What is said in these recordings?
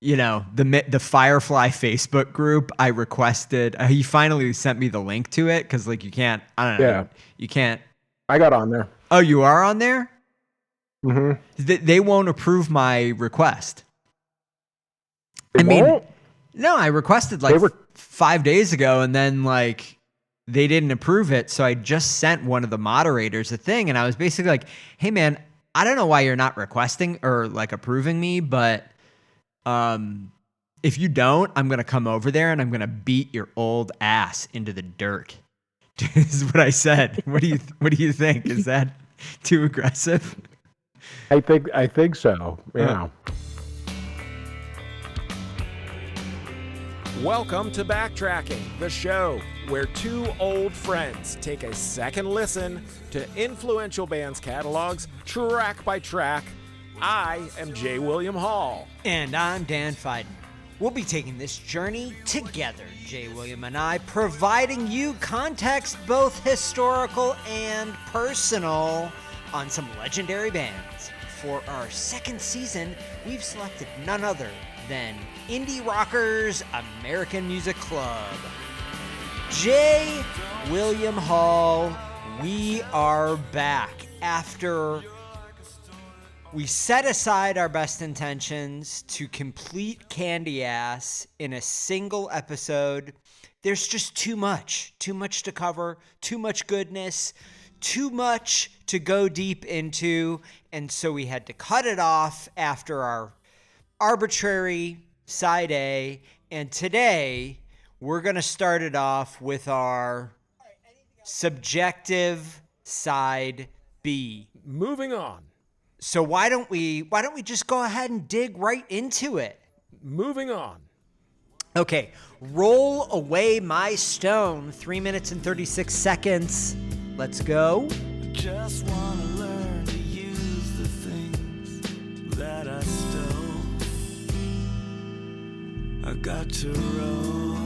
the Firefly Facebook group. I requested. He finally sent me the link to it because like you can't. I don't know. Yeah. You can't. I got on there. Oh, you are on there? Mm-hmm. They won't approve my request. They won't? No, I requested like 5 days ago, and then like they didn't approve it. So I just sent one of the moderators a thing, and I was basically like, "Hey, man, I don't know why you're not requesting or like approving me, but if you don't, I'm gonna come over there and I'm gonna beat your old ass into the dirt." Is what I said. What do you think? Is that too aggressive? I think so. Yeah. Welcome to Backtracking, the show where two old friends take a second listen to influential bands' catalogs track by track. I am J. William Hall. And I'm Dan Fiden. We'll be taking this journey together, J. William and I, providing you context both historical and personal on some legendary bands. For our second season, we've selected none other than Indie Rockers American Music Club. J. William Hall, we are back after we set aside our best intentions to complete Candy Ass in a single episode. There's just too much to cover, too much goodness, too much to go deep into, and so we had to cut it off after our arbitrary side A, and today we're going to start it off with our subjective side B. Moving on. So why don't we just go ahead and dig right into it? Moving on. Okay, roll away my stone. 3 minutes and 36 seconds. Let's go. Just wanna learn to use the things that I stole. I got to roll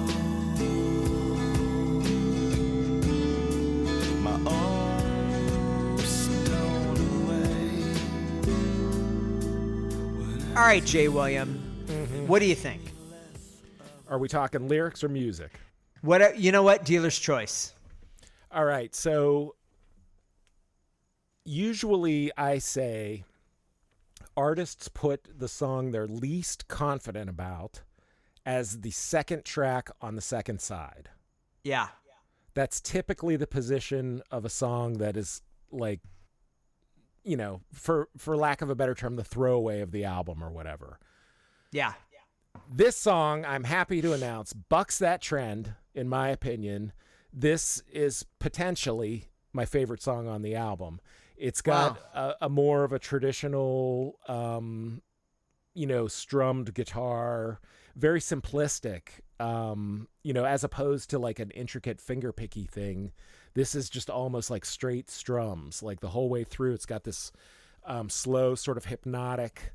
my own stone away. All right, Jay William. What do you think? Are we talking lyrics or music? You know what? Dealer's choice. All right, so usually I say artists put the song they're least confident about as the second track on the second side. Yeah. That's typically the position of a song that is like, for lack of a better term, the throwaway of the album or whatever. Yeah. This song, I'm happy to announce, bucks that trend, in my opinion. This is potentially my favorite song on the album. It's got a more of a traditional, strummed guitar, very simplistic, as opposed to like an intricate fingerpicky thing. This is just almost like straight strums, like the whole way through. It's got this slow, sort of hypnotic,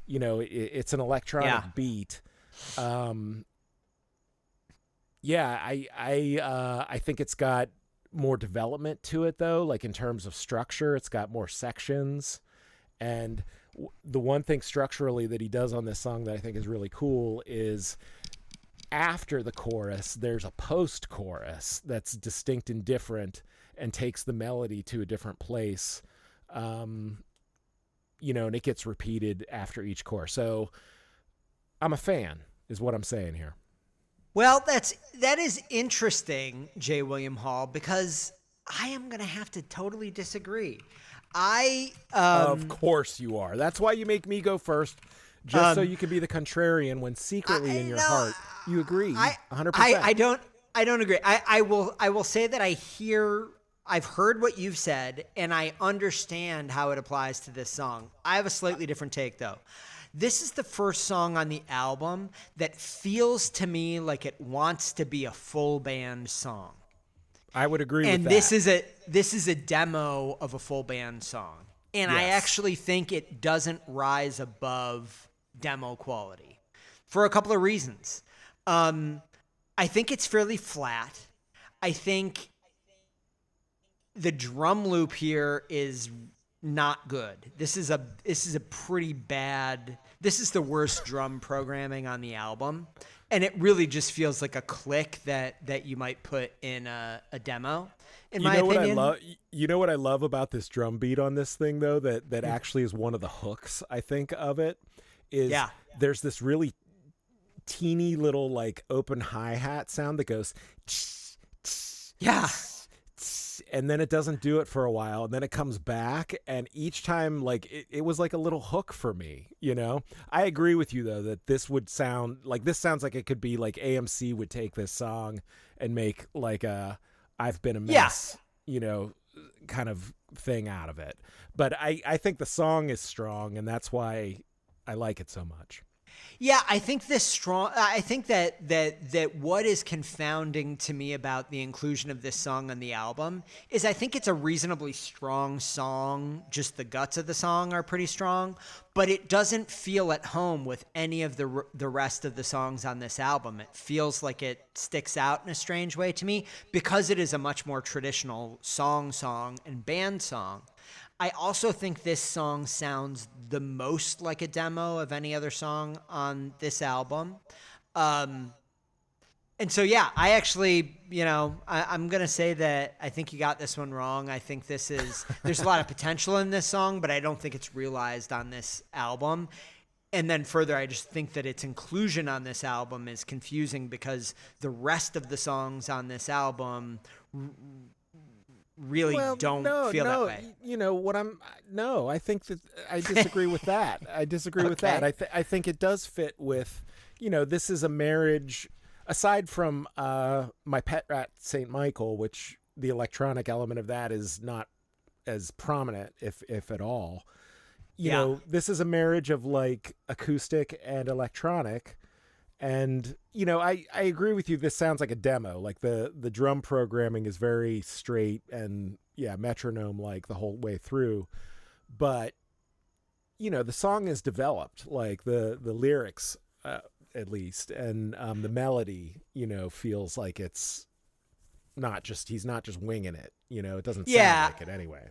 it's an electronic beat. I think it's got more development to it though, like in terms of structure. It's got more sections, and the one thing structurally that he does on this song that I think is really cool is after the chorus there's a post-chorus that's distinct and different and takes the melody to a different place, and it gets repeated after each chorus. So I'm a fan is what I'm saying here. Well, that is interesting, J. William Hall, because I am going to have to totally disagree. Of course you are. That's why you make me go first, just so you can be the contrarian when secretly in your heart you agree 100%. I don't agree. I will say that I've heard what you've said, and I understand how it applies to this song. I have a slightly different take, though. This is the first song on the album that feels to me like it wants to be a full band song. I would agree with that. And this is a demo of a full band song. And yes. I actually think it doesn't rise above demo quality for a couple of reasons. I think it's fairly flat. I think the drum loop here is not good. This is a pretty bad. This is the worst drum programming on the album, and it really just feels like a click that you might put in a demo. In my opinion, you know what I love about this drum beat on this thing though, that actually is one of the hooks I think of it is there's this really teeny little like open hi-hat sound that goes and then it doesn't do it for a while, and then it comes back, and each time like it was like a little hook for me, you know. I agree with you though that this sounds like it could be like AMC would take this song and make like a I've Been a Mess, you know, kind of thing out of it. But I think the song is strong, and that's why I like it so much. Yeah, I think I think that what is confounding to me about the inclusion of this song on the album is I think it's a reasonably strong song. Just the guts of the song are pretty strong, but it doesn't feel at home with any of the rest of the songs on this album. It feels like it sticks out in a strange way to me because it is a much more traditional song and band song. I also think this song sounds the most like a demo of any other song on this album. And so, yeah, I actually, you know, I'm going to say that I think you got this one wrong. I think there's a lot of potential in this song, but I don't think it's realized on this album. And then further, I just think that its inclusion on this album is confusing because the rest of the songs on this album really don't feel that way. You know what I think that I disagree with that. I disagree with that. I think it does fit with, you know, this is a marriage aside from My Pet Rat St. Michael, which the electronic element of that is not as prominent if at all. You know, this is a marriage of like acoustic and electronic. And, you know, I agree with you. This sounds like a demo. Like the drum programming is very straight and metronome like the whole way through. But, you know, the song is developed, like the lyrics at least. And the melody, you know, feels like it's he's not just winging it. You know, it doesn't sound like it anyway.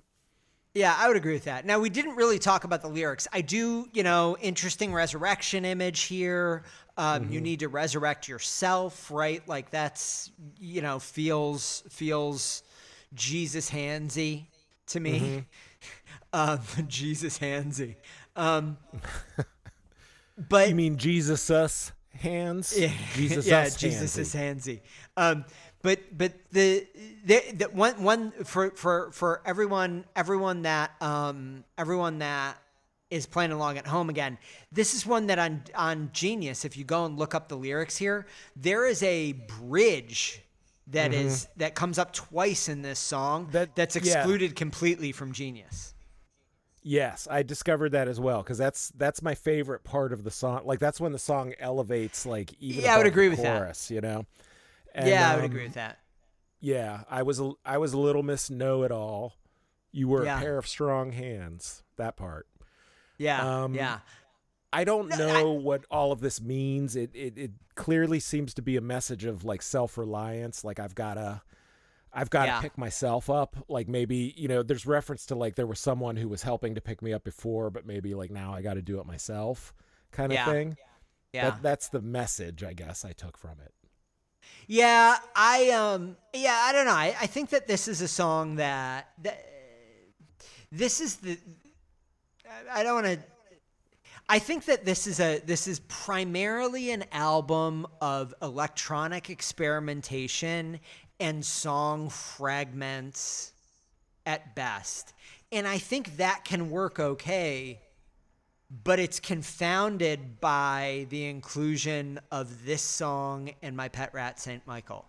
Yeah, I would agree with that. Now, we didn't really talk about the lyrics. I do, you know, interesting resurrection image here. You need to resurrect yourself, right? Like that's, you know, feels Jesus handsy to me. Jesus handsy. But you mean Jesus' hands? Yeah, Jesus Jesus' handsy. But the one for everyone that is playing along at home again, this is one that on Genius, if you go and look up the lyrics here, there is a bridge that comes up twice in this song that's excluded completely from Genius. Yes, I discovered that as well because that's my favorite part of the song. Like that's when the song elevates, like even I would agree the with chorus, that. You know. And, I would agree with that. Yeah, I was a little Miss Know-It-All. You were a pair of strong hands. That part. Yeah. I don't know what all of this means. It clearly seems to be a message of like self-reliance. Like I've got to pick myself up. Like maybe, you know, there's reference to like there was someone who was helping to pick me up before, but maybe like now I got to do it myself kind of thing. Yeah. That's the message I guess I took from it. Yeah, I don't know. I think that this is a song that this is the. I don't want to. I think that this is primarily an album of electronic experimentation and song fragments at best, and I think that can work okay. But it's confounded by the inclusion of this song and My Pet Rat St. Michael.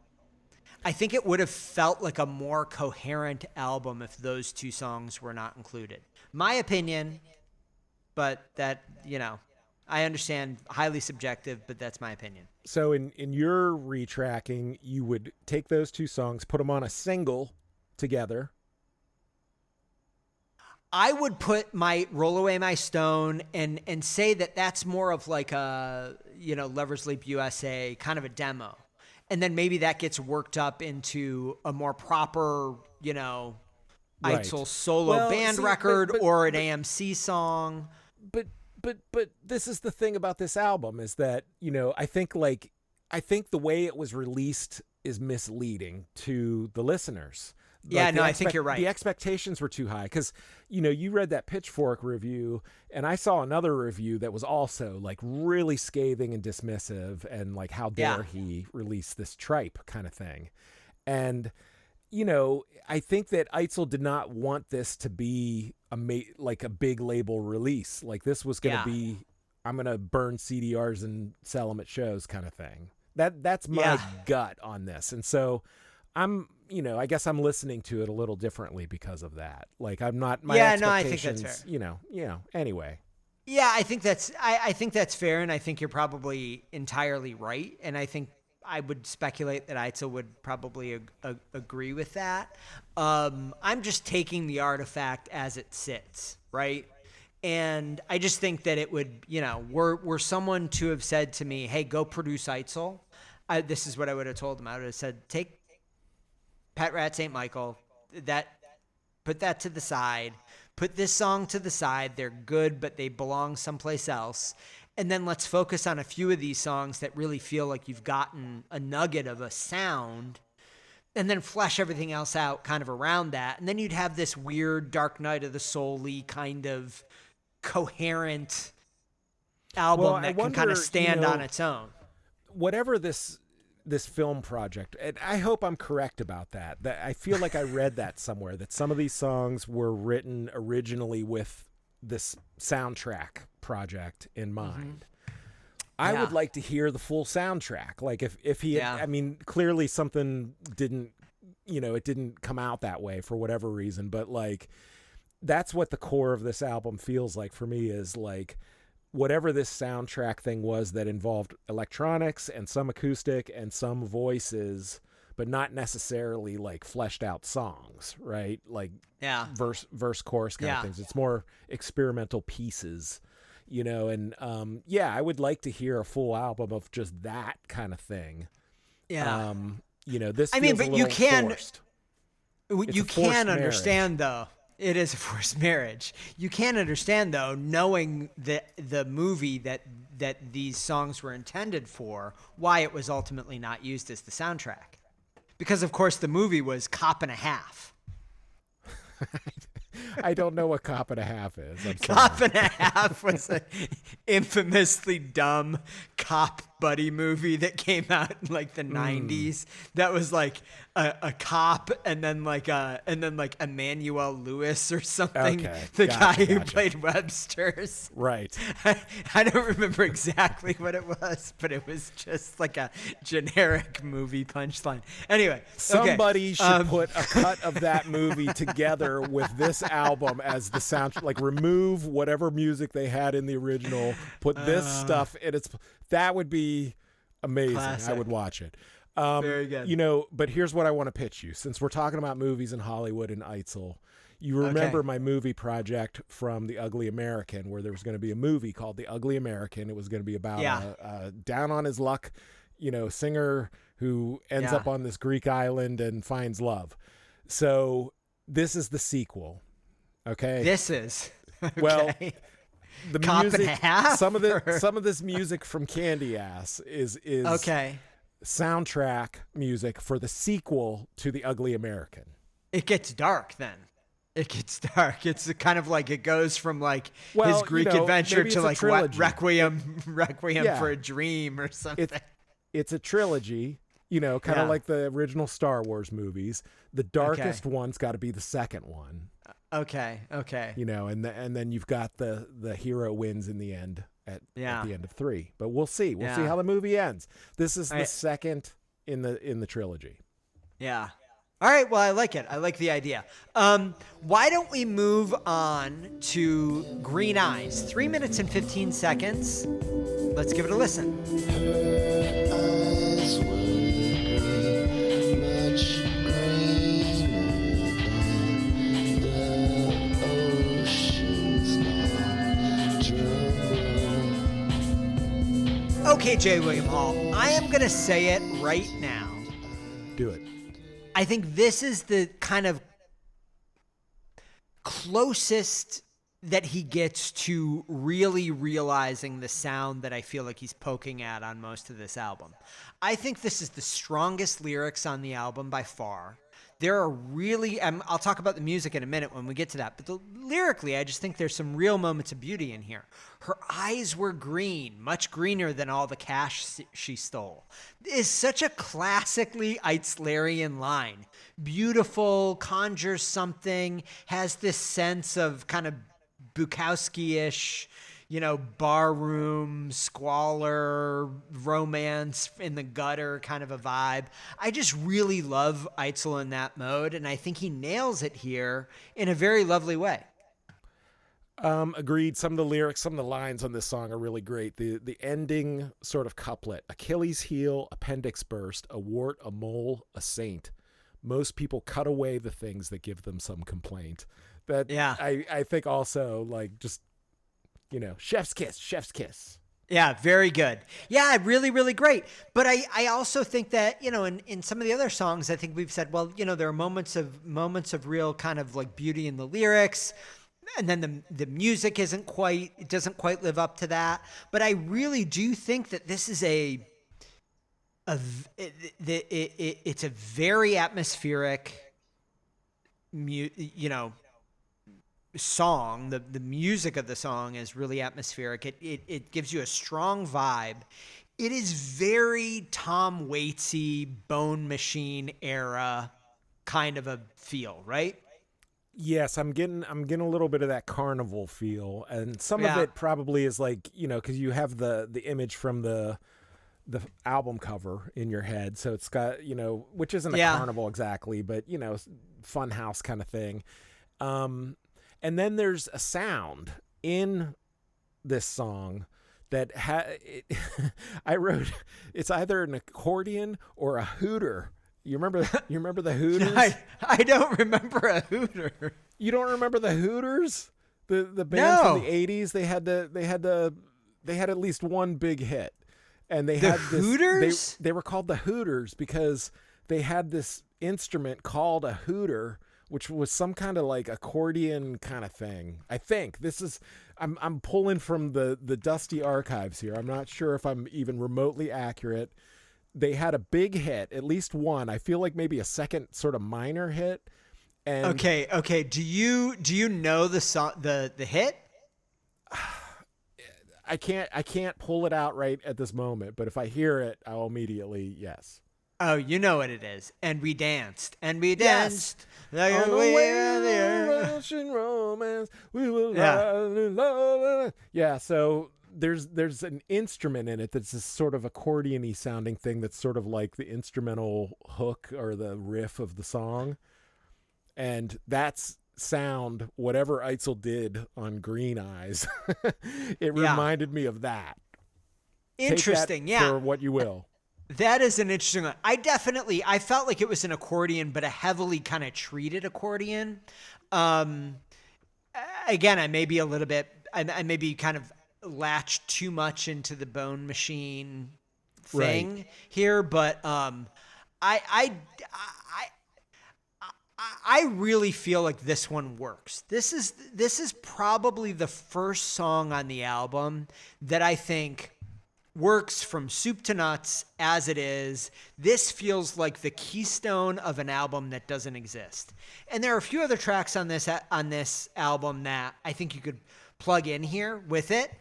I think it would have felt like a more coherent album if those two songs were not included. My opinion, but that, you know, I understand, highly subjective, but that's my opinion. So in your retracking, you would take those two songs, put them on a single together. I would put my Roll Away My Stone and say that that's more of like a, you know, Lover's Leap USA kind of a demo. And then maybe that gets worked up into a more proper, you know, Right. Eitzel's solo band record or an AMC song. But this is the thing about this album is that, you know, I think the way it was released is misleading to the listeners. Yeah, Like, I think you're right. The expectations were too high because, you know, you read that Pitchfork review and I saw another review that was also like really scathing and dismissive and like, how dare he release this tripe kind of thing. And, you know, I think that Eitzel did not want this to be like a big label release. Like this was going to be, I'm going to burn CDRs and sell them at shows kind of thing. That's my gut on this. And so you know, I guess I'm listening to it a little differently because of that. Like I'm not, my expectations, I think that's fair. You know, anyway. Yeah, I think that's fair. And I think you're probably entirely right. And I think I would speculate that Eitzel would probably agree with that. I'm just taking the artifact as it sits, right? And I just think that it would, you know, were someone to have said to me, hey, go produce Eitzel, this is what I would have told them. I would have said, take Pet Rat St. Michael, put that to the side, put this song to the side. They're good, but they belong someplace else. And then let's focus on a few of these songs that really feel like you've gotten a nugget of a sound, and then flesh everything else out kind of around that. And then you'd have this weird Dark Night of the Soul-y kind of coherent album that can kind of stand on its own. Whatever this film project, and I hope I'm correct about that I feel like I read that somewhere, that some of these songs were written originally with this soundtrack project in mind. I would like to hear the full soundtrack. Like if he had, I mean, clearly something didn't, you know, it didn't come out that way for whatever reason, but like that's what the core of this album feels like for me, is like whatever this soundtrack thing was that involved electronics and some acoustic and some voices, but not necessarily like fleshed out songs, right? Like verse, chorus kind of things. It's more experimental pieces, you know? And I would like to hear a full album of just that kind of thing. Yeah. You know, this, I mean, but you can, forced. You can understand though. It is a forced marriage. You can understand, though, knowing the movie that these songs were intended for, why it was ultimately not used as the soundtrack. Because, of course, the movie was Cop and a Half. I don't know what Cop and a Half is. I'm sorry. Cop and a Half was an infamously dumb cop buddy movie that came out in like the 90s. That was like a cop and then like Emmanuel Lewis or something. Okay. The guy who played Webster's. Right. I don't remember exactly what it was, but it was just like a generic movie punchline. Anyway, somebody should put a cut of that movie together with this album as the sound, like remove whatever music they had in the original, put this stuff in its, that would be amazing. Classic. I would watch it. Very good. You know, but here's what I want to pitch you. Since we're talking about movies in Hollywood and Eitzel, you remember my movie project from The Ugly American, where there was going to be a movie called The Ugly American. It was going to be about a down on his luck, you know, singer who ends up on this Greek island and finds love. So this is the sequel. Okay. This is well. The Cop music, and a Half, some of this music from Candy Ass is soundtrack music for the sequel to The Ugly American. It gets dark then. It gets dark. It's kind of like it goes from like his Greek adventure to like Requiem for a Dream or something. It's a trilogy, you know, kind of like the original Star Wars movies. The darkest one's got to be the second one. Okay. You know, and then you've got the hero wins in the end at the end of 3. But we'll see. We'll see how the movie ends. This is the second in the trilogy. Yeah. All right. Well, I like it. I like the idea. Why don't we move on to Green Eyes? 3 minutes and 15 seconds. Let's give it a listen. Okay, J. William Hall, I am going to say it right now. Do it. I think this is the kind of closest that he gets to really realizing the sound that I feel like he's poking at on most of this album. I think this is the strongest lyrics on the album by far. There are really, I'll talk about the music in a minute when we get to that, but lyrically, I just think there's some real moments of beauty in here. Her eyes were green, much greener than all the cash she stole. Is such a classically Eitzlerian line. Beautiful, conjures something, has this sense of kind of Bukowski-ish, barroom, squalor, romance in the gutter kind of a vibe. I just really love Eitzel in that mode, and I think he nails it here in a very lovely way. Agreed. Some of the lyrics, some of the lines on this song are really great. The ending sort of couplet: Achilles heel, appendix burst, a wart, a mole, a saint. Most people cut away the things that give them some complaint. I think also just, chef's kiss. Yeah, very good. Yeah, really, really great. But I also think that, in some of the other songs, I think we've said, well, there are moments of real kind of like beauty in the lyrics. And then the music doesn't quite live up to that. But I really do think that this is it's a very atmospheric, song. The music of the song is really atmospheric. It gives you a strong vibe. It is very Tom Waitsy, Bone Machine era kind of a feel, right? Yes, I'm getting a little bit of that carnival feel, and some of it probably is because you have the image from the album cover in your head, so it's got which isn't a carnival exactly, but fun house kind of thing. And then there's a sound in this song that I wrote, it's either an accordion or a hooter. You remember the Hooters? I don't remember a hooter. You don't remember the Hooters? The band from the 80s, they had at least one big hit. And they had this Hooters? They were called the Hooters because they had this instrument called a hooter, which was some kind of like accordion kind of thing. I think I'm pulling from the dusty archives here. I'm not sure if I'm even remotely accurate. They had a big hit, at least one. I feel like maybe a second sort of minor hit. And okay. Do you know the song, the hit? I can't pull it out right at this moment, but if I hear it, I'll immediately yes. Oh, you know what it is. And we danced. Yes. Like on a the way way in of the air. Russian romance, we will love. Yeah, so there's an instrument in it that's this sort of accordion-y sounding thing that's sort of like the instrumental hook or the riff of the song. And that's sound, whatever Eitzel did on Green Eyes, it reminded me of that. Interesting, Take that for what you will. That is an interesting one. I felt like it was an accordion, but a heavily kind of treated accordion. Again, I may be a little bit, I may be kind of latched too much into the Bone Machine thing here, but I really feel like this one works. This is probably the first song on the album that I think works from soup to nuts as it is. This feels like the keystone of an album that doesn't exist. And there are a few other tracks on this album that I think you could plug in here with it.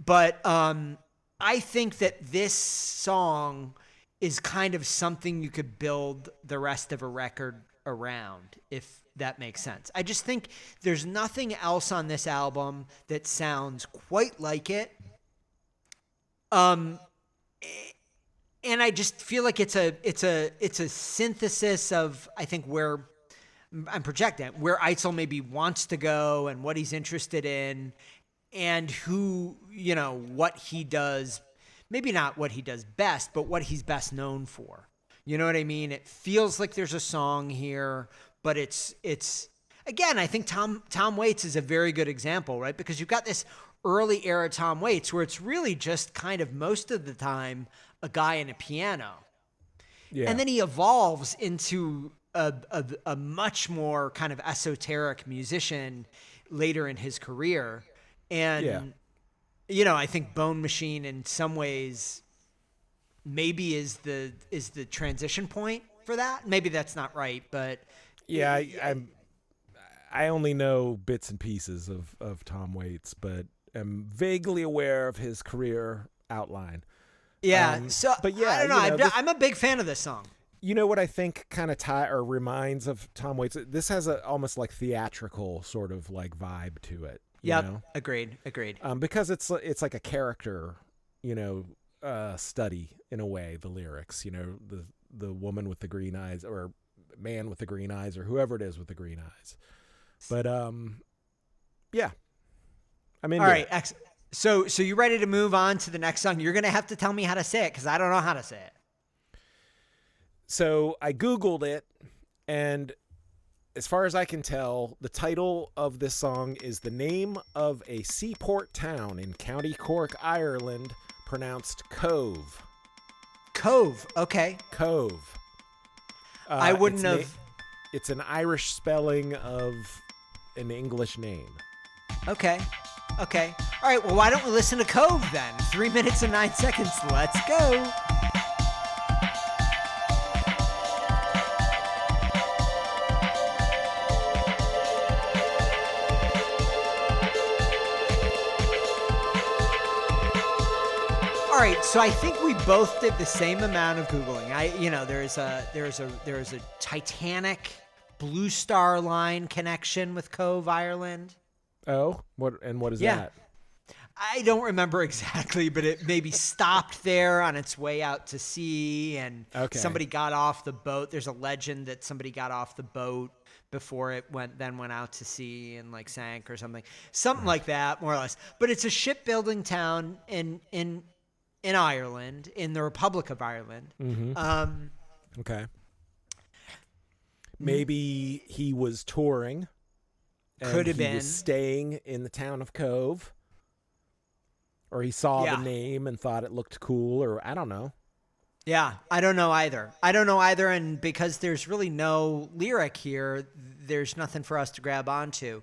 But I think that this song is kind of something you could build the rest of a record around, if that makes sense. I just think there's nothing else on this album that sounds quite like it. And I just feel like it's a synthesis of, I think, where I'm projecting, where Eitzel maybe wants to go and what he's interested in, and who, what he does, maybe not what he does best, but what he's best known for. You know what I mean? It feels like there's a song here, but it's again, I think Tom Waits is a very good example, right? Because you've got this early era Tom Waits where it's really just kind of most of the time a guy and a piano. Yeah. And then he evolves into a much more kind of esoteric musician later in his career. And, you know, I think Bone Machine in some ways maybe is the transition point for that. Maybe that's not right, but yeah, I only know bits and pieces of Tom Waits, but am vaguely aware of his career outline. Yeah. But yeah, I don't know. you know, I'm a big fan of this song. You know what I think kind of reminds of Tom Waits? This has a almost like theatrical sort of like vibe to it. Yep. You know? Agreed. Because it's like a character, you know, study in a way, the lyrics, you know, the woman with the green eyes or man with the green eyes or whoever it is with the green eyes. But, yeah. I'm into All right. it. So you ready to move on to the next song? You're going to have to tell me how to say it because I don't know how to say it. So I Googled it, and as far as I can tell, the title of this song is the name of a seaport town in County Cork, Ireland, pronounced Cobh. Cobh. Okay. Cobh. I wouldn't have. It's an Irish spelling of an English name. Okay. All right. Well, why don't we listen to Cobh then? 3 minutes and 9 seconds. Let's go. All right, so I think we both did the same amount of Googling. There's a Titanic Blue Star Line connection with Cobh, Ireland. Oh, what is Yeah. that? I don't remember exactly, but it maybe stopped there on its way out to sea, and somebody got off the boat. There's a legend that somebody got off the boat before it went out to sea and like sank or something like that, more or less. But it's a shipbuilding town in Ireland, in the Republic of Ireland. Mm-hmm. Okay. Maybe he was touring. Could have been. He was staying in the town of Cobh. Or he saw the name and thought it looked cool, or I don't know. Yeah, I don't know either. And because there's really no lyric here, there's nothing for us to grab onto.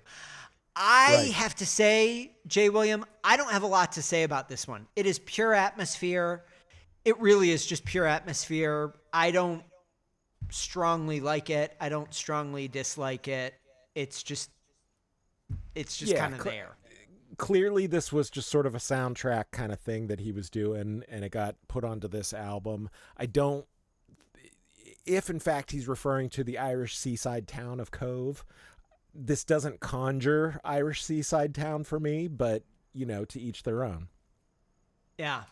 I have to say, Jay William, I don't have a lot to say about this one. It is pure atmosphere. It really is just pure atmosphere. I don't strongly like it. I don't strongly dislike it. It's just kind of there. Clearly, this was just sort of a soundtrack kind of thing that he was doing, and it got put onto this album. If in fact he's referring to the Irish seaside town of Cobh, this doesn't conjure Irish seaside town for me, but, you know, to each their own. Yeah,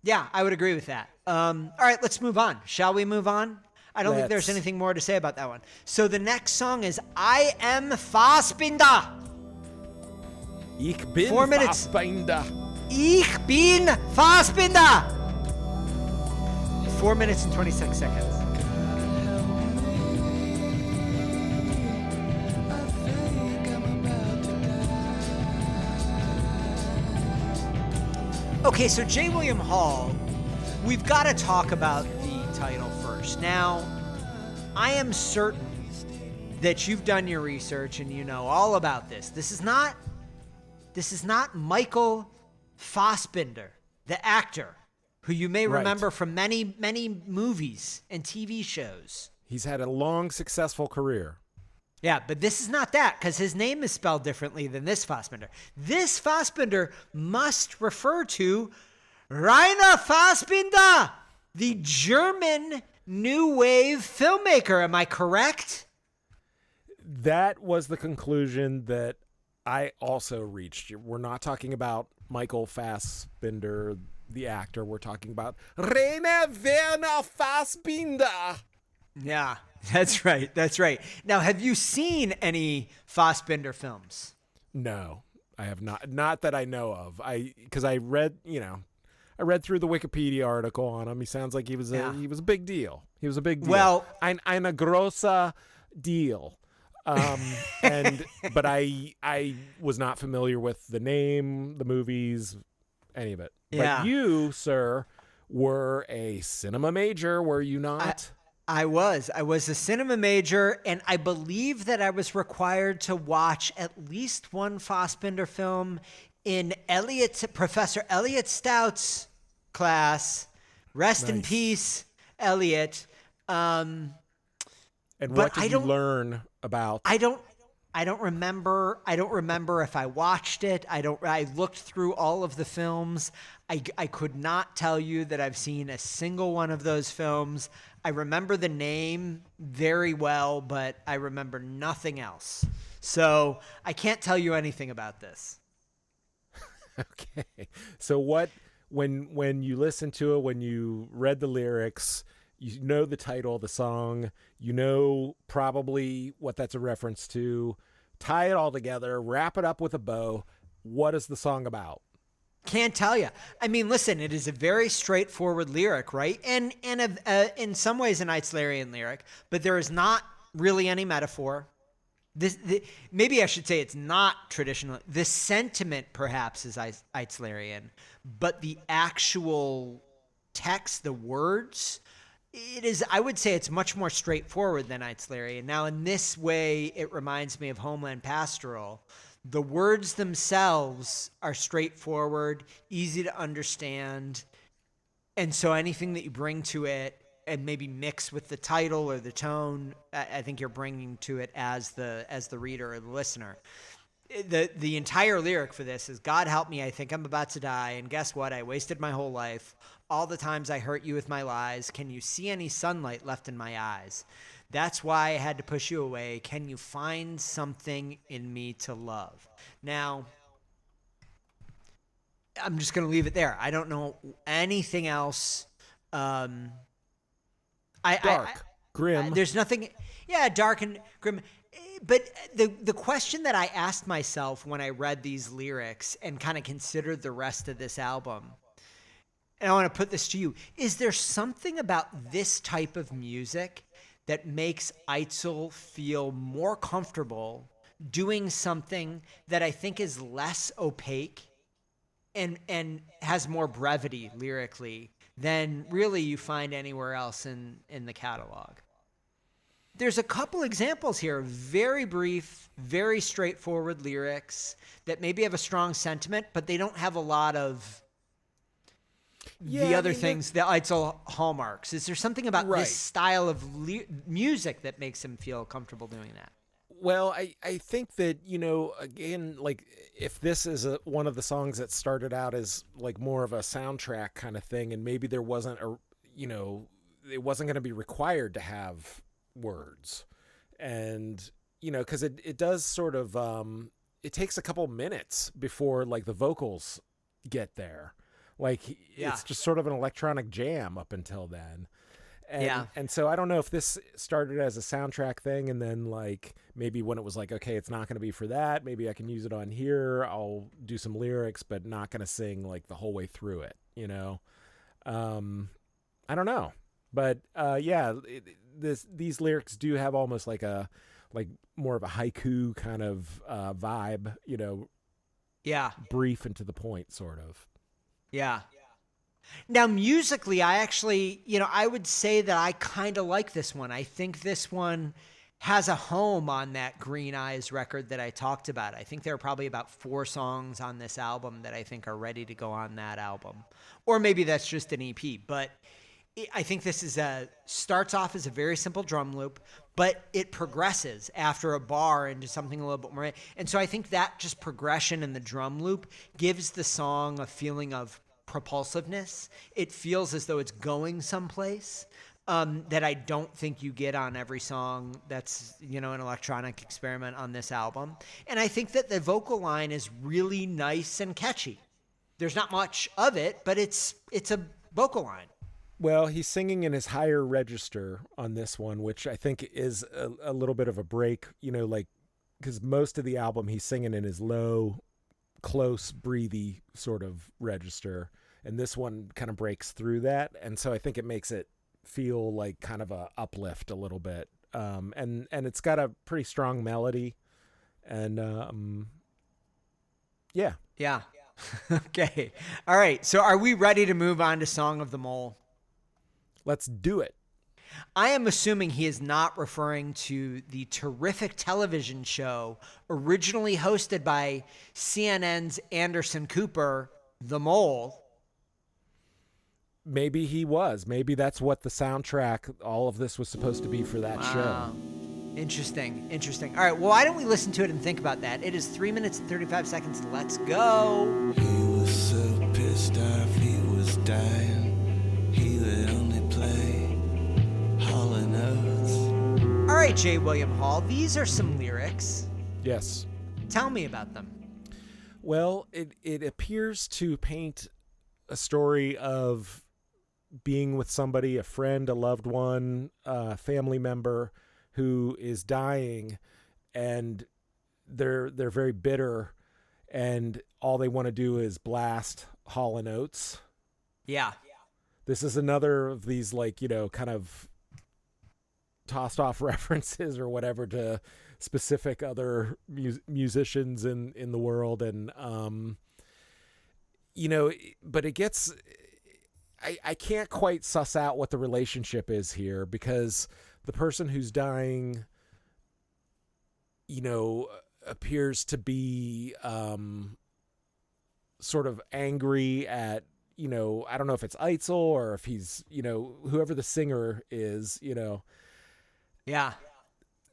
I would agree with that. All right, let's move on. Shall we move on? I don't think there's anything more to say about that one. So the next song is I Am Fassbinder. Ich bin 4 minutes. Fassbinder. Ich bin Fassbinder. 4 minutes and 26 seconds. Okay, so J. William Hall, we've got to talk about the title first. Now, I am certain that you've done your research and you know all about this. This is not Michael Fassbinder, the actor, who you may remember from many, many movies and TV shows. He's had a long, successful career. Yeah, but this is not that, because his name is spelled differently than this Fassbinder. This Fassbinder must refer to Rainer Fassbinder, the German new wave filmmaker. Am I correct? That was the conclusion that I also reached. We're not talking about Michael Fassbinder, the actor. We're talking about Rainer Werner Fassbinder. Yeah, that's right. Now, have you seen any Fassbinder films? No, I have not. Not that I know of. Because I read through the Wikipedia article on him. He sounds like he was a big deal. He was a big deal. Well, ein großer Deal. But I was not familiar with the name, the movies, any of it. Yeah. But you, sir, were a cinema major, were you not? I was a cinema major, and I believe that I was required to watch at least one Fassbinder film in Professor Elliot Stout's class. Rest in Nice. peace, Elliot. And But what I did you don't- learn about? I don't remember. I don't remember if I watched it. I looked through all of the films. I could not tell you that I've seen a single one of those films. I remember the name very well, but I remember nothing else. So I can't tell you anything about this. Okay. So when you listen to it, when you read the lyrics, you know the title of the song, you know probably what that's a reference to, tie it all together, wrap it up with a bow. What is the song about? Can't tell you. I mean, listen, it is a very straightforward lyric, right? And in some ways an Eitzlerian lyric, but there is not really any metaphor. Maybe I should say it's not traditional. The sentiment perhaps is Eitzlerian, but the actual text, the words, it is. I would say it's much more straightforward than Eitzlerian. Now, in this way, it reminds me of Homeland Pastoral. The words themselves are straightforward, easy to understand, and so anything that you bring to it and maybe mix with the title or the tone, I think you're bringing to it as the reader or the listener. The entire lyric for this is, God help me, I think I'm about to die, and guess what? I wasted my whole life. All the times I hurt you with my lies. Can you see any sunlight left in my eyes? That's why I had to push you away. Can you find something in me to love? Now, I'm just going to leave it there. I don't know anything else. Dark, I grim. there's nothing. Yeah, dark and grim. But the question that I asked myself when I read these lyrics and kind of considered the rest of this album, and I want to put this to you, is there something about this type of music that makes Eitzel feel more comfortable doing something that I think is less opaque and has more brevity lyrically than really you find anywhere else in the catalog? There's a couple examples here, very brief, very straightforward lyrics that maybe have a strong sentiment, but they don't have a lot of the other things, the Eitzel hallmarks. Is there something about this style of music that makes him feel comfortable doing that? Well, I think that, again, like if this is one of the songs that started out as like more of a soundtrack kind of thing, and maybe there wasn't it wasn't going to be required to have words, and because it does sort of it takes a couple minutes before like the vocals get there. Like it's just sort of an electronic jam up until then. And so I don't know if this started as a soundtrack thing, and then like maybe when it was like, okay, it's not going to be for that, maybe I can use it on here, I'll do some lyrics, but not going to sing like the whole way through it, I don't know. But these lyrics do have almost like more of a haiku kind of vibe, brief and to the point sort of. Yeah. Now, musically, I actually, I would say that I kind of like this one. I think this one has a home on that Green Eyes record that I talked about. I think there are probably about 4 songs on this album that I think are ready to go on that album. Or maybe that's just an EP. But I think this starts off as a very simple drum loop, but it progresses after a bar into something a little bit more. And so I think that just progression in the drum loop gives the song a feeling of propulsiveness. It feels as though it's going someplace that I don't think you get on every song that's, an electronic experiment on this album. And I think that the vocal line is really nice and catchy. There's not much of it, but it's a vocal line. Well, he's singing in his higher register on this one, which I think is a little bit of a break, because most of the album he's singing in his low, close, breathy sort of register. And this one kind of breaks through that. And so I think it makes it feel like kind of a uplift a little bit. And it's got a pretty strong melody. And yeah. Yeah. Okay. All right. So are we ready to move on to Song of the Mole? Let's do it. I am assuming he is not referring to the terrific television show originally hosted by CNN's Anderson Cooper, The Mole. Maybe he was. Maybe that's what the soundtrack, all of this was supposed to be for that show. Interesting. All right, well, why don't we listen to it and think about that? It is 3 minutes and 35 seconds. Let's go. He was so pissed off, he was dying. He would only play Hall & Oates. All right, J. William Hall, these are some lyrics. Yes. Tell me about them. Well, it appears to paint a story of being with somebody, a friend, a loved one, a family member who is dying, and they're very bitter, and all they want to do is blast Hall & Oates. Yeah. This is another of these, like, you know, kind of tossed off references or whatever to specific other musicians in the world. And, you know, but it gets, I can't quite suss out what the relationship is here, because the person who's dying, you know, appears to be sort of angry at, you know, I don't know if it's Eitzel or if he's, you know, whoever the singer is, you know. Yeah.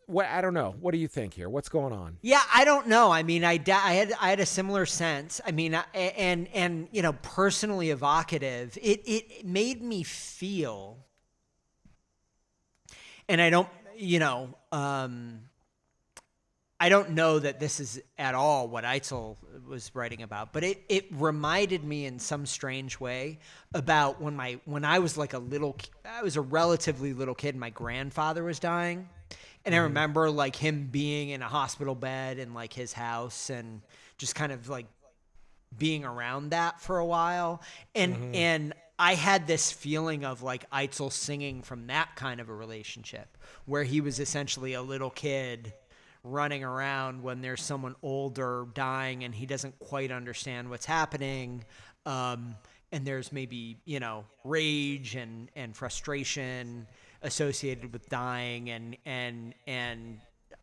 What, I don't know. What do you think here? What's going on? Yeah, I don't know. I mean, I had a similar sense. I mean, and you know, personally evocative. It made me feel, and I don't, you know, I don't know that this is at all what Eitzel was writing about, but it reminded me in some strange way about when I was like I was a relatively little kid and my grandfather was dying. And I remember like him being in a hospital bed in like his house and just kind of like being around that for a while. And I had this feeling of like Eitzel singing from that kind of a relationship where he was essentially a little kid running around when there's someone older dying and he doesn't quite understand what's happening. And there's maybe, you know, rage and frustration associated with dying, and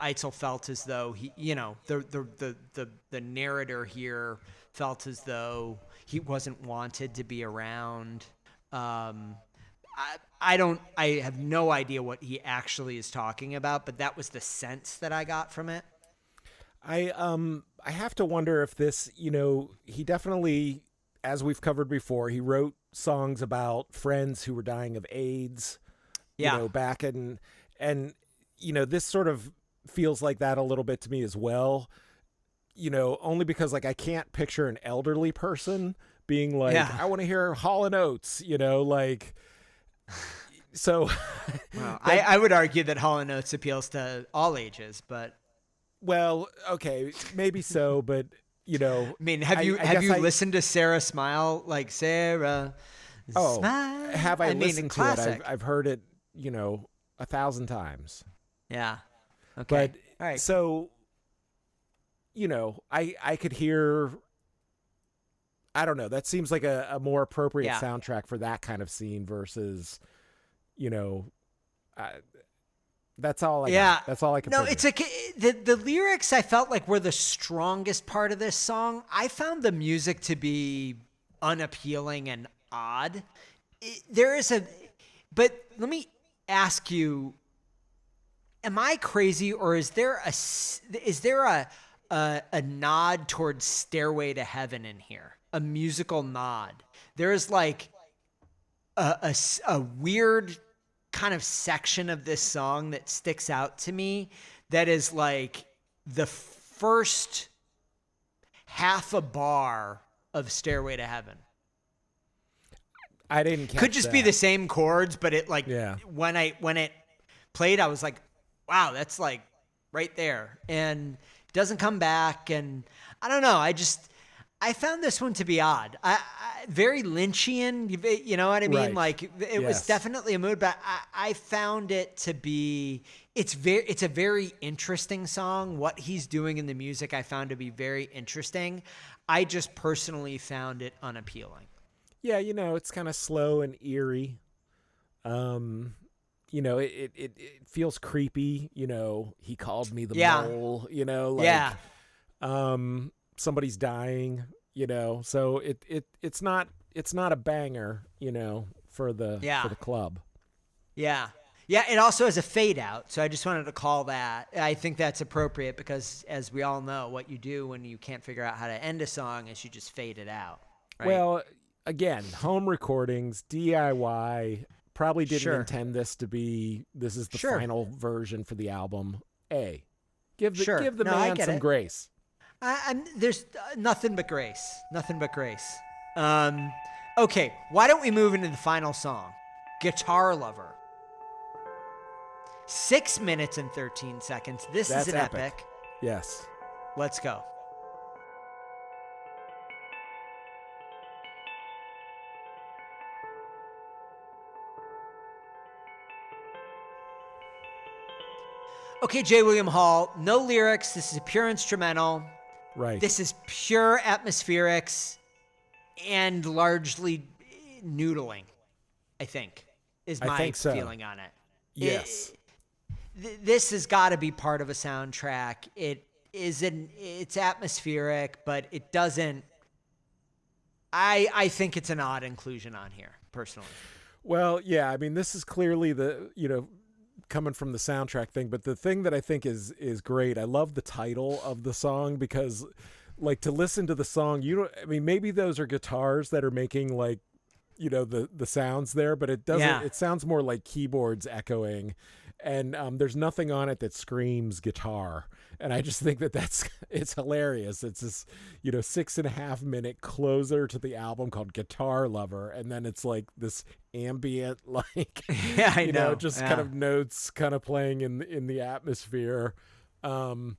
Eitzel felt as though he, you know, the narrator here felt as though he wasn't wanted to be around. I have no idea what he actually is talking about, but that was the sense that I got from it. I have to wonder if this, you know, he definitely, as we've covered before, he wrote songs about friends who were dying of AIDS. You know, back and you know, this sort of feels like that a little bit to me as well, you know, only because like I can't picture an elderly person being like, I want to hear Hall & Oates, you know, like, so. Well, I would argue that Hall & Oates appeals to all ages, but. Well, okay, maybe so, but you know. I mean, have you listened to Sarah Smile? Like Sarah Smile? Have I listened to classic. it? I've heard it, you know, 1,000 times. Yeah. Okay. But all right. So, you know, I could hear, I don't know, that seems like a more appropriate soundtrack for that kind of scene versus, you know, that's all I got. That's all I can No, figure. it's the lyrics I felt like were the strongest part of this song. I found the music to be unappealing and odd. But let me ask you, am I crazy, or is there a nod towards Stairway to Heaven in here? A musical nod. There's like a weird kind of section of this song that sticks out to me that is like the first half a bar of Stairway to Heaven. I didn't catch Could just that. be the same chords, but it like when it played, I was like, wow, that's like right there. And it doesn't come back, and I don't know. I found this one to be odd. I very Lynchian, you know what I mean? Right. Like it was definitely a mood, but I found it to be it's a very interesting song. What he's doing in the music I found to be very interesting. I just personally found it unappealing. Yeah, you know, it's kind of slow and eerie. You you know, it feels creepy. You know, he called me the Yeah. mole. You know, like Yeah. somebody's dying. You know, so it's not a banger. You know, for the club. Yeah. Yeah, it also has a fade out, so I just wanted to call that. I think that's appropriate because, as we all know, what you do when you can't figure out how to end a song is you just fade it out. Right? Well, again, home recordings, DIY, probably didn't Sure. intend this to be, this is the Sure. final version for the album. Give Sure. the No, I man get some it. grace. There's nothing but grace. Nothing but grace. Okay, why don't we move into the final song, Guitar Lover. 6 minutes and 13 seconds. This That's is an epic. epic. Yes. Let's go. Okay, J. William Hall, no lyrics. This is a pure instrumental. Right. This is pure atmospherics and largely noodling, I think, is I my think so. feeling on it. Yes. This has got to be part of a soundtrack. It's atmospheric, but it doesn't. I think it's an odd inclusion on here, personally. Well, yeah, I mean, this is clearly the, you know, coming from the soundtrack thing, but the thing that I think is great, I love the title of the song because, like, to listen to the song, I mean, maybe those are guitars that are making, like, you know, the sounds there, but it doesn't, it sounds more like keyboards echoing, and there's nothing on it that screams guitar, and I just think it's hilarious. It's this, you know, 6.5 minute closer to the album called Guitar Lover, and then it's like this ambient, like, Yeah, I you know. just kind of notes kind of playing in the atmosphere. You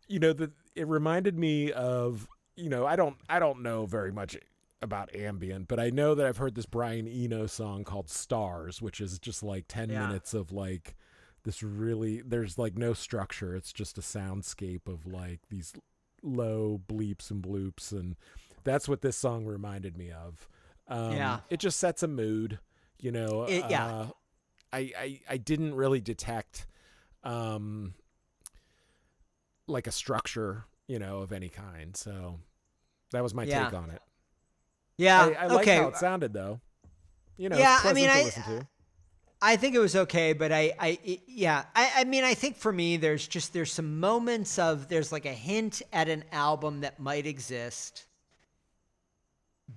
know, it reminded me of, you know, I don't know very much about ambient, but I know that I've heard this Brian Eno song called Stars, which is just like 10 minutes of like this really, there's like no structure. It's just a soundscape of like these low bleeps and bloops. And that's what this song reminded me of. It just sets a mood, you know. I didn't really detect like a structure, you know, of any kind. So that was my take on it. Yeah. I like how it sounded though. You know, yeah, it's pleasant I mean, to listen to. I think it was okay, but I mean, I think for me, there's some moments of, there's like a hint at an album that might exist,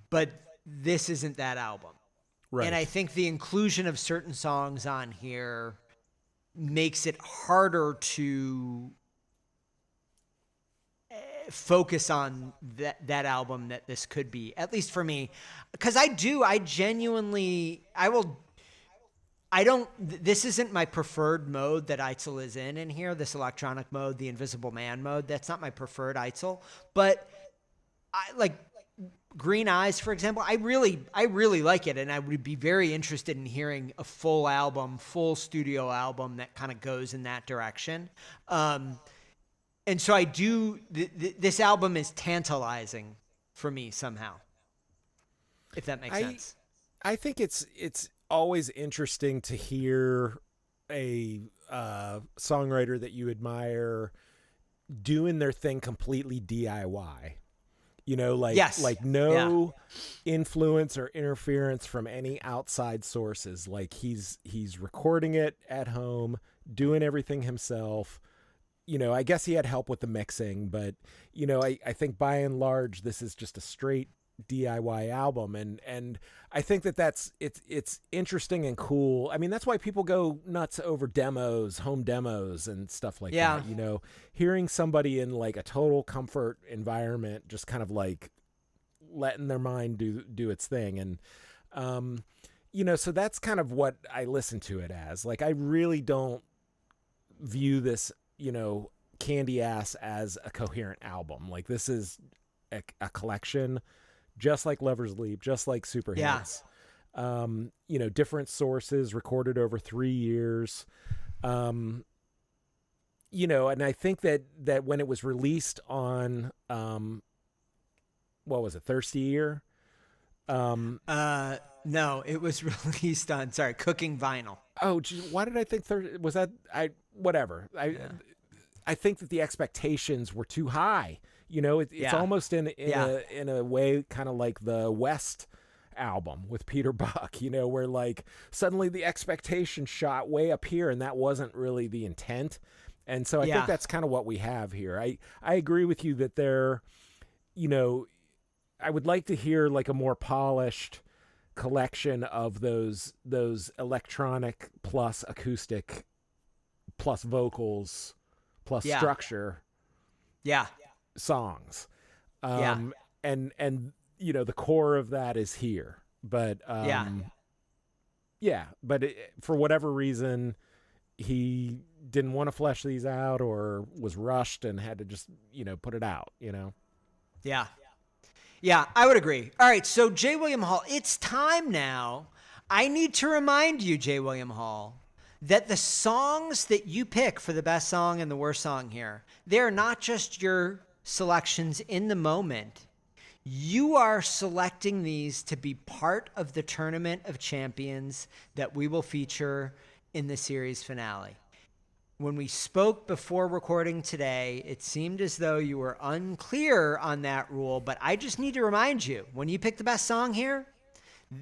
but this isn't that album. Right. And I think the inclusion of certain songs on here makes it harder to focus on that album that this could be, at least for me. Because this isn't my preferred mode that Eitzel is in here, this electronic mode, the Invisible Man mode. That's not my preferred Eitzel. But I like Green Eyes, for example. I really like it, and I would be very interested in hearing a full studio album that kind of goes in that direction. And so I do, this album is tantalizing for me somehow, if that makes sense. I think it's always interesting to hear a songwriter that you admire doing their thing completely DIY. You know, like, like no influence or interference from any outside sources. Like he's recording it at home, doing everything himself. You know, I guess he had help with the mixing, but, you know, I think by and large, this is just a straight DIY album. And I think it's interesting and cool. I mean, that's why people go nuts over demos, home demos and stuff like that. You know, hearing somebody in like a total comfort environment, just kind of like letting their mind do its thing. And, you know, so that's kind of what I listen to it as. Like, I really don't view this, you know, Candy Ass as a coherent album. Like, this is a collection, just like Lover's Leap, just like Super Hits. You know, different sources recorded over 3 years. You know, and I think that when it was released on, what was it, Thirsty Ear? No, it was released on, Cooking Vinyl. Oh, gee, why did I think was that? Whatever. I think that the expectations were too high. It's almost in a way kind of like the West album with Peter Buck, where like suddenly the expectation shot way up here, and that wasn't really the intent. And so I think that's kind of what we have here. I agree with you that I would like to hear like a more polished collection of those electronic plus acoustic plus vocals plus structure songs. And the core of that is here. But but for whatever reason he didn't want to flesh these out or was rushed and had to just, put it out, Yeah, I would agree. All right, so J. William Hall, it's time now. I need to remind you, J. William Hall, that the songs that you pick for the best song and the worst song here, they're not just your selections in the moment. You are selecting these to be part of the Tournament of Champions that we will feature in the series finale. When we spoke before recording today, it seemed as though you were unclear on that rule, but I just need to remind you, when you pick the best song here,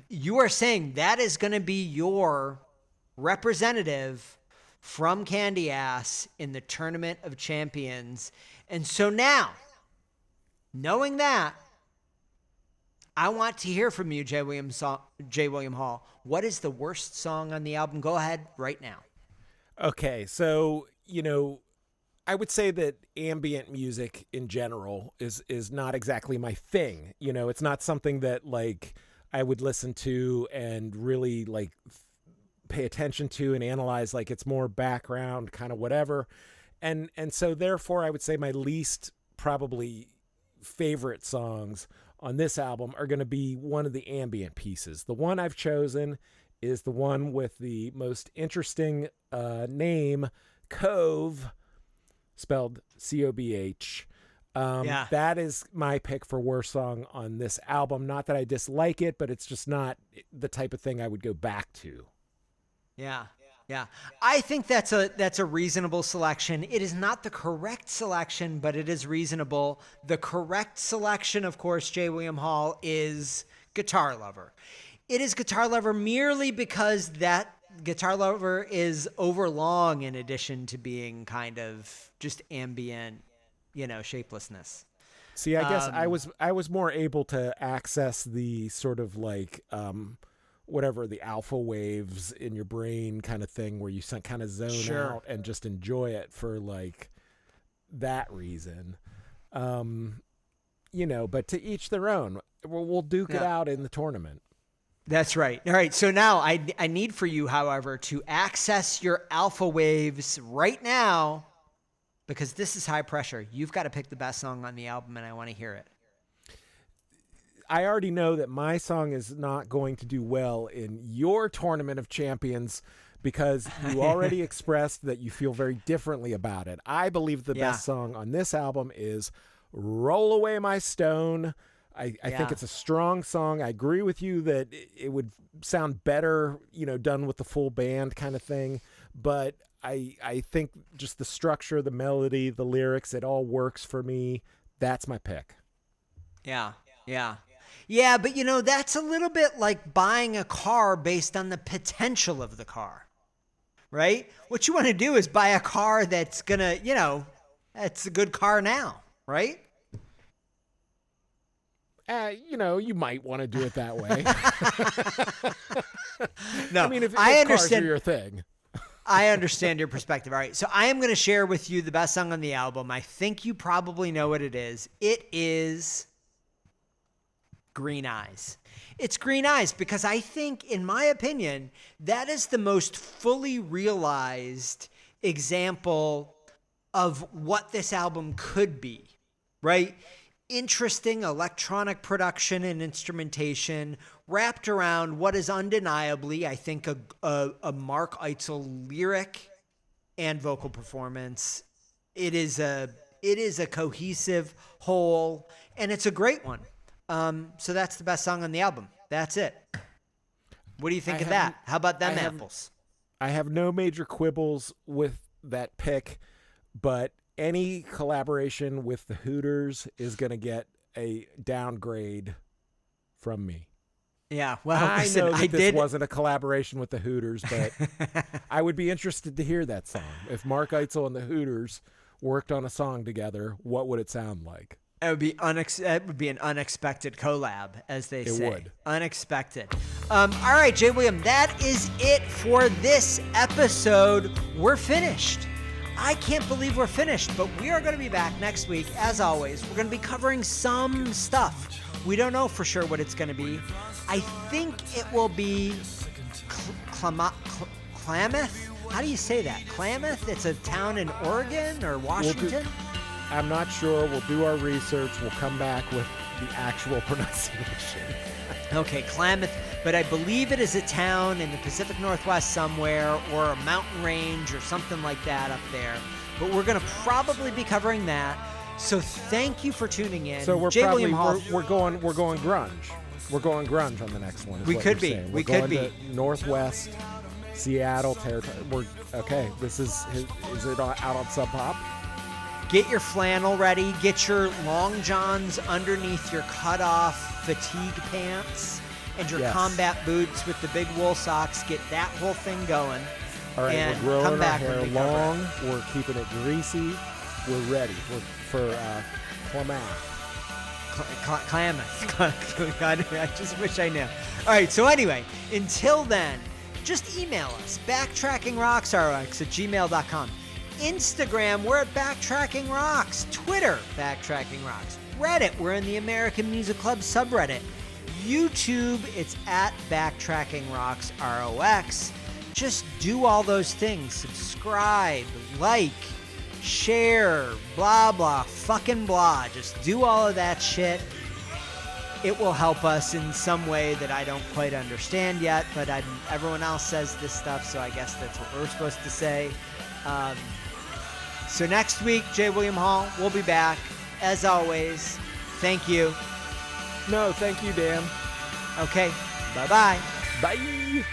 you are saying that is going to be your representative from Candy Ass in the Tournament of Champions. And so now, knowing that, I want to hear from you, J. William Hall. What is the worst song on the album? Go ahead right now. Okay, so, I would say that ambient music in general is not exactly my thing. It's not something that, like, I would listen to and really, like, pay attention to and analyze. Like, it's more background, kind of whatever. And so, therefore, I would say my least probably favorite songs on this album are going to be one of the ambient pieces. The one I've chosen is the one with the most interesting name, Cobh, spelled C-O-B-H. That is my pick for worst song on this album. Not that I dislike it, but it's just not the type of thing I would go back to. Yeah. I think that's a reasonable selection. It is not the correct selection, but it is reasonable. The correct selection, of course, J. William Hall, is Guitar Lover. It is Guitar Lover merely because that Guitar Lover is overlong in addition to being kind of just ambient, shapelessness. See, I guess I was more able to access the sort of like whatever the alpha waves in your brain kind of thing where you kind of zone out and just enjoy it for like that reason. But to each their own. We'll duke it out in the tournament. That's right. All right. So now I need for you, however, to access your alpha waves right now because this is high pressure. You've got to pick the best song on the album and I want to hear it. I already know that my song is not going to do well in your Tournament of Champions because you already expressed that you feel very differently about it. I believe the best song on this album is Roll Away My Stone. I think it's a strong song. I agree with you that it would sound better, done with the full band kind of thing. But I think just the structure, the melody, the lyrics, it all works for me. That's my pick. Yeah, but that's a little bit like buying a car based on the potential of the car, right? What you want to do is buy a car that's gonna, that's a good car now, right? You might want to do it that way. No, I mean, if I cars understand are your thing. I understand your perspective. All right, so I am going to share with you the best song on the album. I think you probably know what it is. It is Green Eyes. It's Green Eyes because I think, in my opinion, that is the most fully realized example of what this album could be, right? Interesting electronic production and instrumentation wrapped around what is undeniably, I think, a Mark Eitzel lyric and vocal performance. It is a cohesive whole, and it's a great one. So that's the best song on the album. That's it. What do you think I of that? haven't- How about them I haven't- apples? I have no major quibbles with that pick, but any collaboration with the Hooters is going to get a downgrade from me. Yeah, well, I listen, know that I this did. wasn't a collaboration with the Hooters, but I would be interested to hear that song. If Mark Eitzel and the Hooters worked on a song together, what would it sound like? It would be an unexpected collab, as they say. It would. Unexpected. All right, Jay William, that is it for this episode. We're finished. I can't believe we're finished, but we are going to be back next week. As always, we're going to be covering some stuff. We don't know for sure what it's going to be. I think it will be Klamath? How do you say that? Klamath? It's a town in Oregon or Washington? I'm not sure. We'll do our research. We'll come back with the actual pronunciation. Okay, Klamath, but I believe it is a town in the Pacific Northwest somewhere, or a mountain range or something like that up there. But we're going to probably be covering that. So thank you for tuning in. So we're Jay probably William Hall. we're going grunge. We're going grunge on the next one. Is We what could you're be. saying. We We're could going to Northwest Seattle territory. We're okay. This is it out on Sub Pop? Get your flannel ready. Get your long johns underneath your cut-off fatigue pants and your Yes. combat boots with the big wool socks. Get that whole thing going. All right, and we're growing come our back hair when we cover it. long. We're keeping it greasy. We're ready. We're for Klamath. Klamath. God, I just wish I knew. All right, so anyway, until then, just email us, backtrackingrocks@gmail.com. Instagram, we're at Backtracking Rocks. Twitter, Backtracking Rocks. Reddit, we're in the American Music Club subreddit. YouTube, it's at Backtracking Rocks, ROX. Just do all those things. Subscribe, like, share, blah, blah, fucking blah. Just do all of that shit. It will help us in some way that I don't quite understand yet, but everyone else says this stuff, so I guess that's what we're supposed to say. So next week, J. William Hall, we'll be back. As always, thank you. No, thank you, Dan. Okay, bye-bye. Bye.